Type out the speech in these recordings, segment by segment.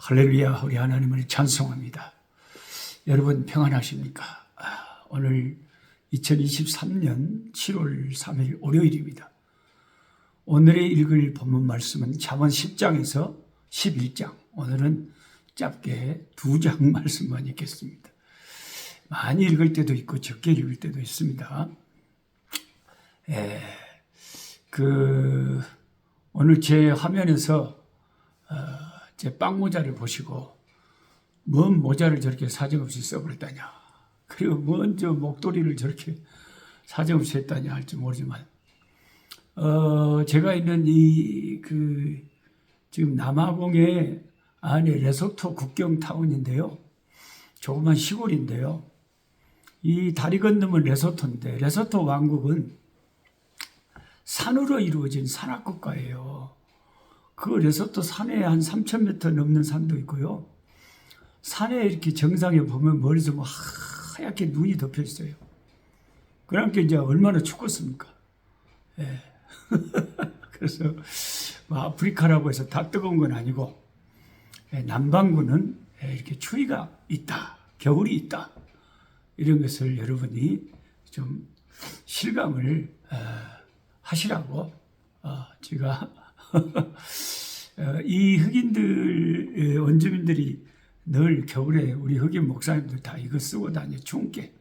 할렐루야, 우리 하나님을 찬송합니다. 여러분 평안하십니까? 오늘 2023년 7월 3일 월요일입니다. 오늘의 읽을 본문 말씀은 잠언 10장에서 11장. 오늘은 짧게 2장 말씀만 읽겠습니다. 많이 읽을 때도 있고 적게 읽을 때도 있습니다. 오늘 제 화면에서 제 빵 모자를 보시고 뭔 모자를 저렇게 사정없이 써버렸다냐, 그리고 먼저 목도리를 저렇게 사정없이 했다냐 할지 모르지만 제가 있는 지금 남아공의 안에 레소토 국경 타운인데요, 조그만 시골인데요, 이 다리 건너면 레소토인데, 레소토 왕국은 산으로 이루어진 산악국가예요. 그 레소토 산에 한 3,000m 넘는 산도 있고요. 산에 이렇게 정상에 보면 머리서 뭐 하얗게 눈이 덮여 있어요. 그러니까 이제 얼마나 춥겠습니까? 예. 그래서 뭐 아프리카라고 해서 다 뜨거운 건 아니고, 남반구는 이렇게 추위가 있다, 겨울이 있다, 이런 것을 여러분이 좀 실감을 하시라고 제가 이 흑인들, 원주민들이 늘 겨울에 우리 흑인 목사님들 다 이거 쓰고 다녀, 추운 게.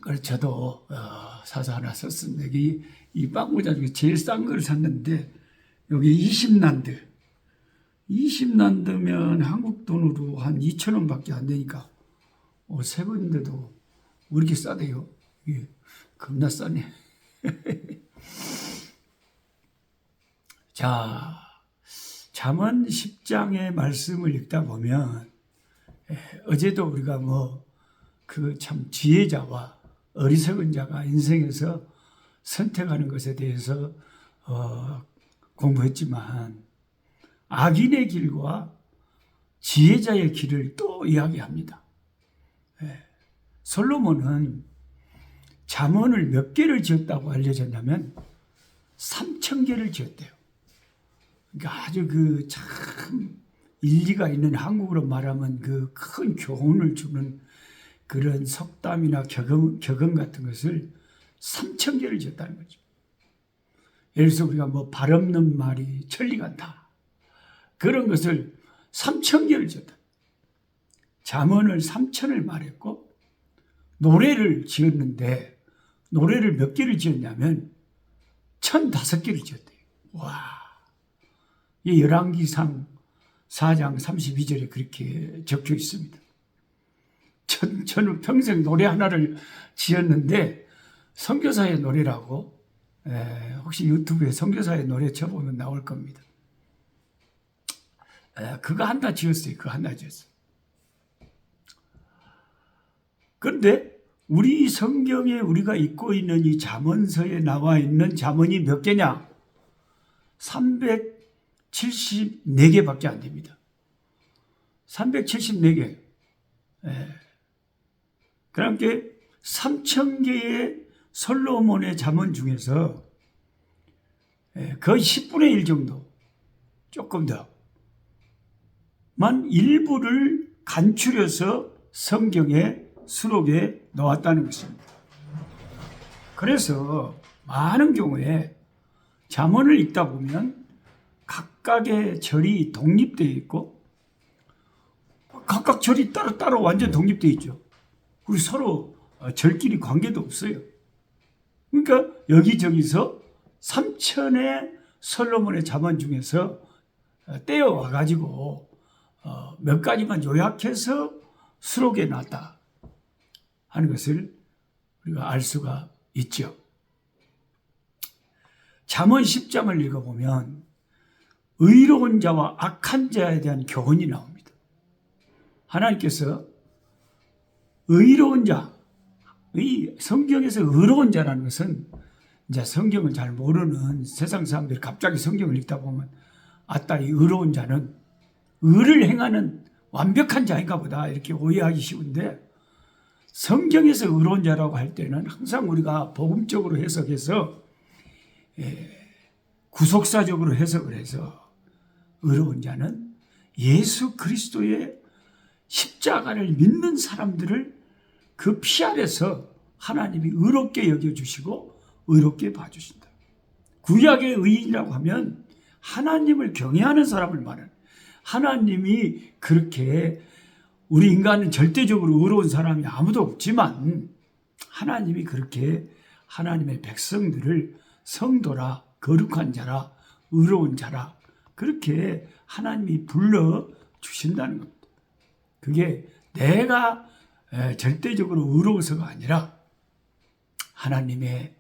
그래서 저도 사서 하나 썼습니다. 이 빵모자 중에 제일 싼 걸 샀는데, 여기 20난드. 20난드면 한국 돈으로 한 2,000원밖에 안 되니까, 새 건데도 왜 이렇게 싸대요? 이게 겁나 싸네. 자, 잠언 10장의 말씀을 읽다 보면, 어제도 우리가 참 지혜자와 어리석은 자가 인생에서 선택하는 것에 대해서 공부했지만, 악인의 길과 지혜자의 길을 또 이야기합니다. 솔로몬은 잠언을 몇 개를 지었다고 알려졌냐면 3,000개를 지었대요. 그러니까 아주 참 일리가 있는, 한국으로 말하면 큰 교훈을 주는 그런 속담이나 격언 같은 것을 3,000개를 지었다는 거죠. 예를 들어서 우리가 발 없는 말이 천리 같다, 그런 것을 3,000개를 지었다. 잠언을 3,000을 말했고, 노래를 지었는데, 노래를 몇 개를 지었냐면 1,005개를 지었대요. 와, 이 열왕기상 4장 32절에 그렇게 적혀 있습니다. 저는 평생 노래 하나를 지었는데, 선교사의 노래라고, 혹시 유튜브에 선교사의 노래 쳐보면 나올 겁니다. 그거 하나 지었어요. 그거 하나 지었어요. 그런데 우리 성경에 우리가 읽고 있는 이 잠언서에 나와 있는 잠언이 몇 개냐? 374개밖에 안 됩니다. 374개. 그러니까 3,000개의 솔로몬의 잠언 중에서 거의 10분의 1 정도, 조금 더만 일부를 간추려서 성경의 수록에 넣었다는 것입니다. 그래서 많은 경우에 잠언을 읽다 보면 각각의 절이 독립되어 있고, 각각 절이 따로 완전 독립되어 있죠. 우리 서로 절끼리 관계도 없어요. 그러니까 여기저기서 3,000의 솔로몬의 잠언 중에서 떼어와가지고 몇 가지만 요약해서 수록에 놨다 하는 것을 우리가 알 수가 있죠. 잠언 10장을 읽어보면 의로운 자와 악한 자에 대한 교훈이 나옵니다. 하나님께서 의로운 자, 이 성경에서 의로운 자라는 것은, 이제 성경을 잘 모르는 세상 사람들이 갑자기 성경을 읽다 보면, 아따, 이 의로운 자는 의를 행하는 완벽한 자인가 보다, 이렇게 오해하기 쉬운데, 성경에서 의로운 자라고 할 때는 항상 우리가 복음적으로 해석해서 구속사적으로 해석을 해서 의로운 자는 예수 그리스도의 십자가를 믿는 사람들을 그 피 아래서 하나님이 의롭게 여겨주시고 의롭게 봐주신다. 구약의 의인이라고 하면 하나님을 경외하는 사람을 말하는, 하나님이 그렇게, 우리 인간은 절대적으로 의로운 사람이 아무도 없지만 하나님이 그렇게 하나님의 백성들을 성도라, 거룩한 자라, 의로운 자라, 그렇게 하나님이 불러주신다는 겁니다. 그게 내가 절대적으로 의로워서가 아니라 하나님의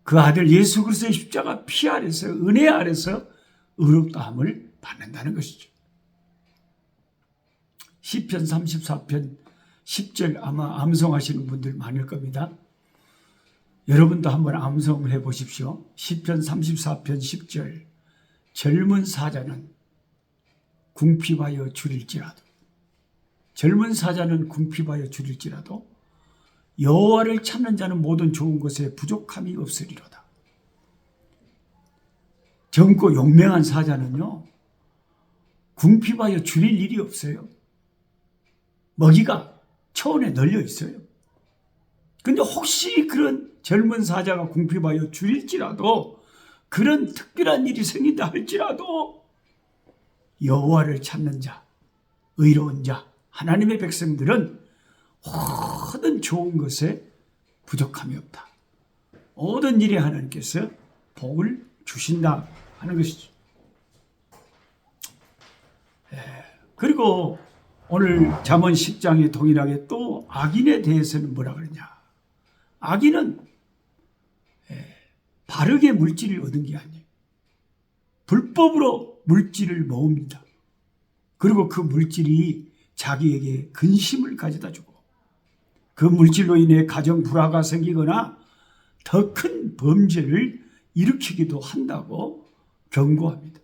그 아들 예수 그리스도의 십자가 피 아래서, 은혜 아래서 의롭다함을 받는다는 것이죠. 시편 34편 10절 아마 암송하시는 분들 많을 겁니다. 여러분도 한번 암송을 해보십시오. 시편 34편 10절. 젊은 사자는 궁핍하여 줄일지라도, 젊은 사자는 궁핍하여 줄일지라도 여호와를 찾는 자는 모든 좋은 것에 부족함이 없으리로다. 젊고 용맹한 사자는요, 궁핍하여 줄일 일이 없어요. 먹이가 초원에 널려 있어요. 근데 혹시 그런 젊은 사자가 궁핍하여 줄일지라도, 그런 특별한 일이 생긴다 할지라도 여호와를 찾는 자, 의로운 자, 하나님의 백성들은 모든 좋은 것에 부족함이 없다. 모든 일에 하나님께서 복을 주신다 하는 것이죠. 그리고 오늘 잠언 10장에 동일하게 또 악인에 대해서는 뭐라 그러냐. 악인은 바르게 물질을 얻은 게 아니에요. 불법으로 물질을 모읍니다. 그리고 그 물질이 자기에게 근심을 가져다 주고, 그 물질로 인해 가정 불화가 생기거나 더 큰 범죄를 일으키기도 한다고 경고합니다.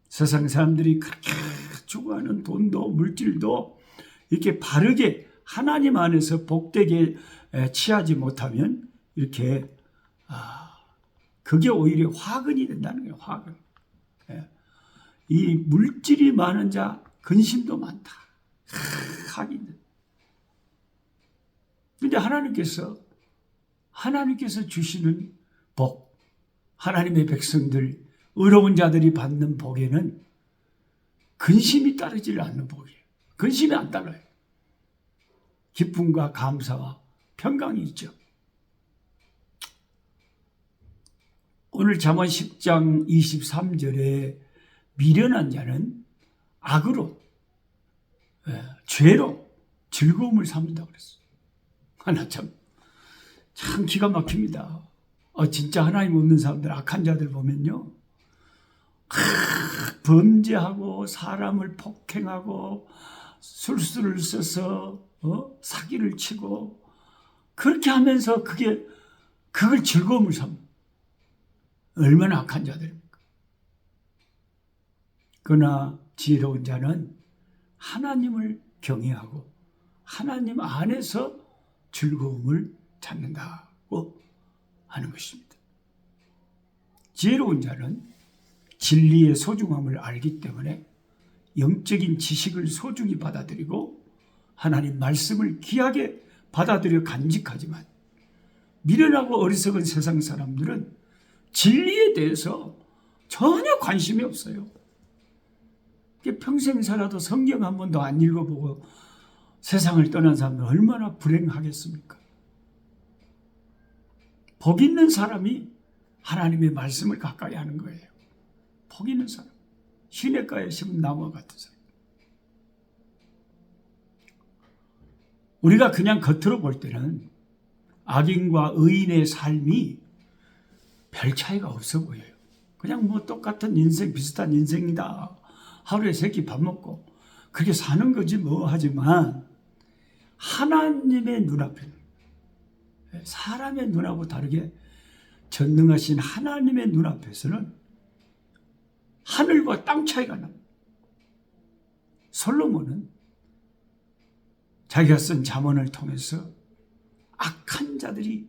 세상 사람들이 그렇게 추구하는 돈도 물질도 이렇게 바르게 하나님 안에서 복되게 취하지 못하면 이렇게 그게 오히려 화근이 된다는 거예요. 화근. 이 물질이 많은 자 근심도 많다. 하긴. 근데 하나님께서 주시는 복, 하나님의 백성들, 의로운 자들이 받는 복에는 근심이 따르지 않는 복이에요. 근심이 안 따라요. 기쁨과 감사와 평강이 있죠. 오늘 잠언 10장 23절에 미련한 자는 악으로, 죄로 즐거움을 삼는다고 그랬어요. 하나 참 기가 막힙니다. 진짜 하나님 없는 사람들, 악한 자들 보면요, 범죄하고 사람을 폭행하고 술수를 써서 사기를 치고 그렇게 하면서 그걸 즐거움을 삼는, 얼마나 악한 자들입니까? 그러나 지혜로운 자는 하나님을 경외하고 하나님 안에서 즐거움을 찾는다고 하는 것입니다. 지혜로운 자는 진리의 소중함을 알기 때문에 영적인 지식을 소중히 받아들이고 하나님 말씀을 귀하게 받아들여 간직하지만, 미련하고 어리석은 세상 사람들은 진리에 대해서 전혀 관심이 없어요. 평생 살아도 성경 한 번도 안 읽어보고 세상을 떠난 사람들 얼마나 불행하겠습니까? 복 있는 사람이 하나님의 말씀을 가까이 하는 거예요. 복 있는 사람, 시냇가에 심은 나무와 같은 사람. 우리가 그냥 겉으로 볼 때는 악인과 의인의 삶이 별 차이가 없어 보여요. 그냥 똑같은 인생, 비슷한 인생이다. 하루에 3끼 밥 먹고 그렇게 사는 거지 뭐. 하지만 하나님의 눈앞에는, 사람의 눈하고 다르게 전능하신 하나님의 눈앞에서는 하늘과 땅 차이가 납니다. 솔로몬은 자기가 쓴 잠언을 통해서 악한 자들이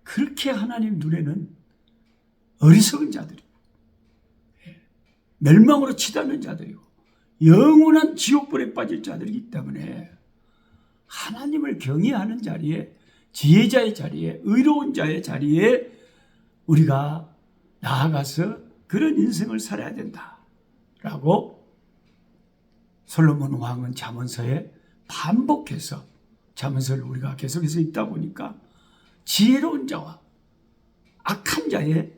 그렇게 하나님 눈에는 어리석은 자들이고 멸망으로 치닫는 자들이고 영원한 지옥불에 빠질 자들이기 때문에 하나님을 경외하는 자리에, 지혜자의 자리에, 의로운 자의 자리에 우리가 나아가서 그런 인생을 살아야 된다라고 솔로몬 왕은 잠언서에 반복해서, 잠언서를 우리가 계속해서 읽다 보니까 지혜로운 자와 악한 자의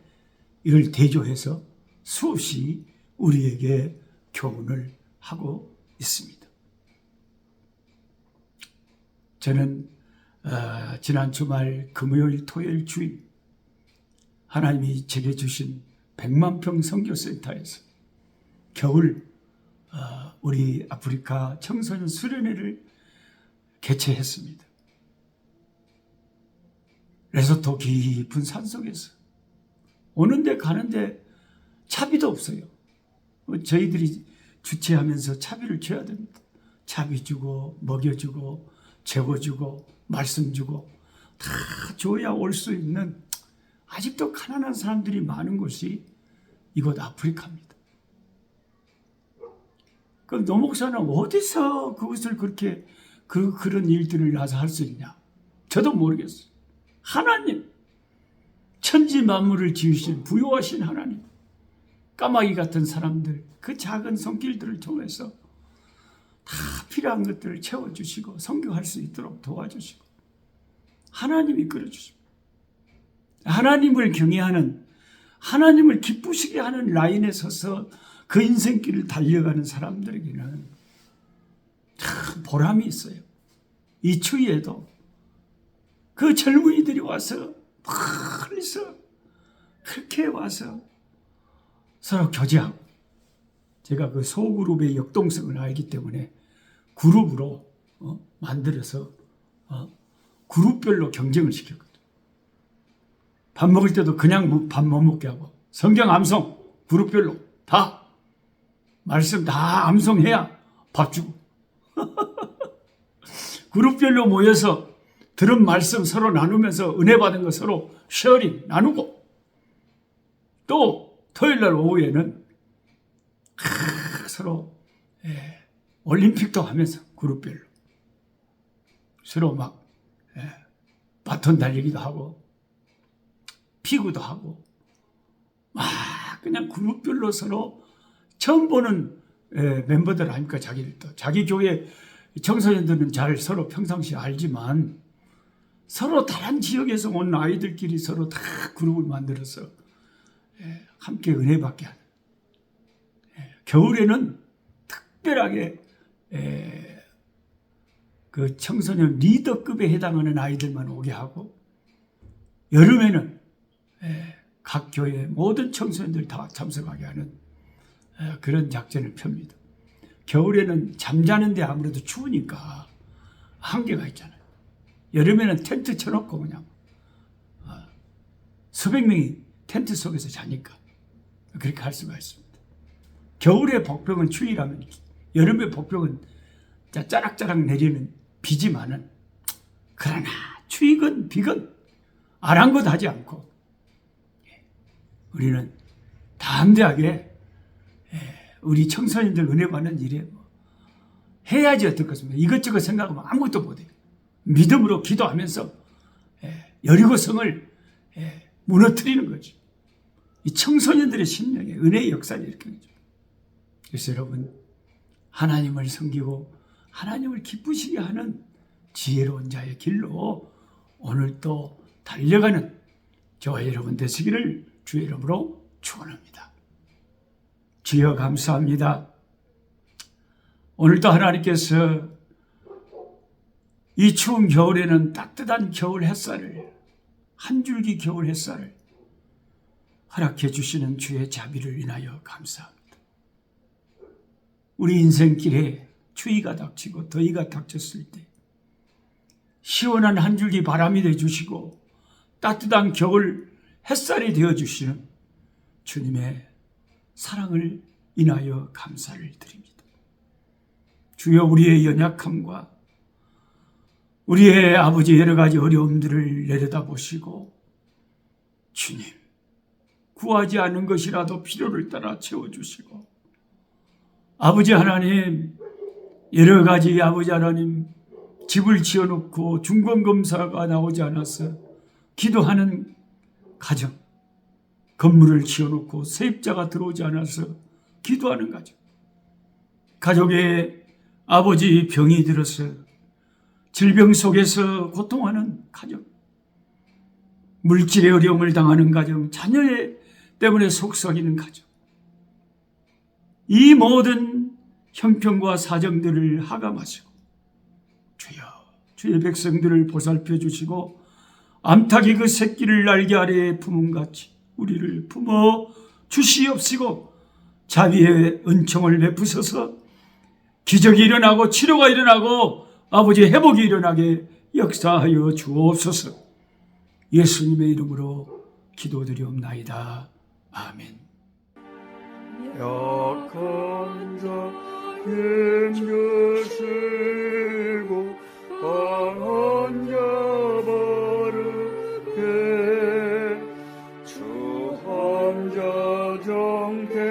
이걸 대조해서 수없이 우리에게 교훈을 하고 있습니다. 저는 지난 주말 금요일, 토요일, 주일 하나님이 제게 주신 100만 평 선교센터에서 겨울 우리 아프리카 청소년 수련회를 개최했습니다. 레소토 깊은 산속에서 오는데 가는데 차비도 없어요. 저희들이 주최하면서 차비를 줘야 됩니다. 차비 주고 먹여주고 재워주고 말씀 주고 다 줘야 올 수 있는, 아직도 가난한 사람들이 많은 곳이 이곳 아프리카입니다. 그럼 노 목사는 어디서 그것을 그렇게 그런 일들을 나서 할 수 있냐? 저도 모르겠어요. 하나님, 천지 만물을 지으신 부요하신 하나님, 까마귀 같은 사람들, 그 작은 손길들을 통해서 다 필요한 것들을 채워주시고 선교할 수 있도록 도와주시고 하나님이 이끌어주십니다. 하나님을 경외하는, 하나님을 기쁘시게 하는 라인에 서서 그 인생길을 달려가는 사람들에게는 참 보람이 있어요. 이 추위에도 그 젊은이들이 와서 멀리서 그렇게 와서 서로 교제하고, 제가 그 소그룹의 역동성을 알기 때문에 그룹으로 만들어서 그룹별로 경쟁을 시켰거든요. 밥 먹을 때도 그냥 밥 못 먹게 하고 성경 암송 그룹별로 다 말씀 다 암송해야 밥 주고 그룹별로 모여서 들은 말씀 서로 나누면서 은혜 받은 거 서로 쉐어링 나누고, 또 토요일날 오후에는 서로 올림픽도 하면서 그룹별로 서로 막 바톤 달리기도 하고 피구도 하고 막 그냥 그룹별로 서로 처음 보는 멤버들 아닙니까? 자기들도 자기 교회 청소년들은 잘 서로 평상시에 알지만 서로 다른 지역에서 온 아이들끼리 서로 다 그룹을 만들어서 함께 은혜 받게 하는, 겨울에는 특별하게 그 청소년 리더급에 해당하는 아이들만 오게 하고, 여름에는 각 교회 모든 청소년들 다 참석하게 하는 그런 작전을 펴니다. 겨울에는 잠자는데 아무래도 추우니까 한계가 있잖아요. 여름에는 텐트 쳐놓고 그냥 수백 명이 텐트 속에서 자니까 그렇게 할 수가 있습니다. 겨울의 복병은 추위라면 여름의 복병은 짜락짜락 내리는 비지만은, 그러나 추위건 비건 아랑곳하지 않고 우리는 담대하게 우리 청소년들 은혜 받는 일에 해야지 어떻겠습니까? 이것저것 생각하면 아무것도 못해요. 믿음으로 기도하면서 여리고성을 무너뜨리는 거죠. 이 청소년들의 심령에 은혜의 역사를 일으키는 거죠. 그래서 여러분, 하나님을 섬기고 하나님을 기쁘시게 하는 지혜로운 자의 길로 오늘 또 달려가는 저와 여러분 되시기를 주의 이름으로 축원합니다. 주여 감사합니다. 오늘도 하나님께서 이 추운 겨울에는 따뜻한 겨울 햇살을, 한 줄기 겨울 햇살을 허락해 주시는 주의 자비를 인하여 감사합니다. 우리 인생길에 추위가 닥치고 더위가 닥쳤을 때 시원한 한 줄기 바람이 되어주시고 따뜻한 겨울 햇살이 되어주시는 주님의 사랑을 인하여 감사를 드립니다. 주여, 우리의 연약함과 우리의 아버지 여러 가지 어려움들을 내려다보시고 주님, 구하지 않은 것이라도 필요를 따라 채워주시고 아버지 하나님, 여러 가지 아버지 하나님 집을 지어놓고 중간검사가 나오지 않아서 기도하는 가정, 건물을 지어놓고 세입자가 들어오지 않아서 기도하는 가정, 가족의 아버지 병이 들어서 질병 속에서 고통하는 가정, 물질의 어려움을 당하는 가정, 자녀 때문에 속삭이는 가정, 이 모든 형편과 사정들을 하감하시고 주여, 주의 백성들을 보살펴 주시고 암탉이 그 새끼를 날개 아래에 품음같이 우리를 품어 주시옵시고 자비의 은총을 베푸셔서 기적이 일어나고 치료가 일어나고 아버지 회복이 일어나게 역사하여 주옵소서. 예수님의 이름으로 기도드리옵나이다. 아멘. 약한 자 힘주시고 강한 자 바르게 주 환자 정태